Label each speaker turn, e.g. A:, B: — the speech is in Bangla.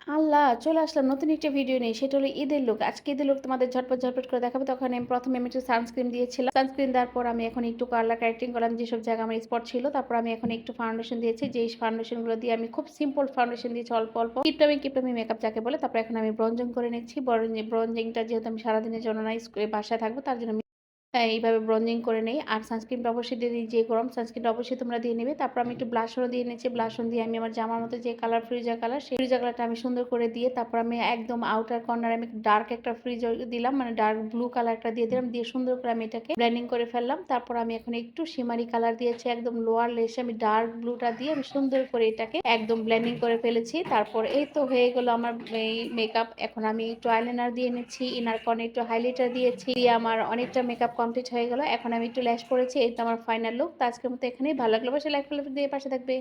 A: আল্লাহ! চলে আসলাম নতুন একটা ভিডিও নিয়ে। সেটা হলো ঈদের লুক। আজকে ঈদের লুক তোমাদের ঝটপট, ঝটপট করে দেখাবো। তখন আমি ১ম এ আমি একটু সানস্ক্রিন দিয়েছিলাম। সানস্ক্রিন দেওয়ার পর আমি এখন একটু কালার কারেক্টিং করলাম যেসব জায়গায় আমার স্পট ছিল। তারপর আমি এখন একটু ফাউন্ডেশন দিয়েছি। যেই ফাউন্ডেশন গুলো দিয়ে আমি খুব সিম্পল ফাউন্ডেশন দিয়েছি অল্প, অল্প। কিপটামি, কিপটামি মেকআপ যাকে বলে। তারপর এখন আমি ব্রঞ্জিং করে নিচ্ছি। ব্রঞ্জিংটা যেহেতু আমি সারাদিনের জন্য না বাসায় থাকবো তার জন্য আমি হ্যাঁ, এইভাবে ব্রঞ্জিং করে নেই। আর সানস্ক্রিনটা অবশ্যই দিয়ে দিই যে গরম সানস্ক্রিনটা অবশ্যই তোমরা দিয়ে নিবে। তারপর আমি একটু ব্লাশও দিয়ে নিচ্ছি। ব্লাশন দিয়ে আমি আমার জামার মতো যে কালার ফিরোজা কালার, সেই ফিরোজা কালারটা আমি সুন্দর করে দিয়ে তারপর আমি একদম আউটার কর্নারে আমি ডার্ক একটা ফ্রিজ দিলাম। মানে ডার্ক ব্লু কালার একটা দিয়ে দিলাম। দিয়ে সুন্দর করে আমি এটাকে ব্লেন্ডিং করে ফেললাম। তারপর আমি এখন একটু শিমারি কালার দিয়েছি একদম লোয়ার লেসে আমি ডার্ক ব্লুটা দিয়ে আমি সুন্দর করে এটাকে একদম ব্লেন্ডিং করে ফেলেছি। তারপর এই তো হয়ে গেল আমার এই মেকআপ। এখন আমি একটু আইলাইনার দিয়ে নিচ্ছি। ইনার কর্নে একটু হাইলাইটার দিয়েছি। দিয়ে আমার অনেকটা মেকআপ কমপ্লিট হয়ে গেল। এখন আমি একটু ল্যাশ করেছি। এই তো আমার ফাইনাল লুক। তো আজকের মতো এখানেই। ভালো লাগলে অবশ্যই লাইক, ফলো দিয়ে পাশে থাকবে।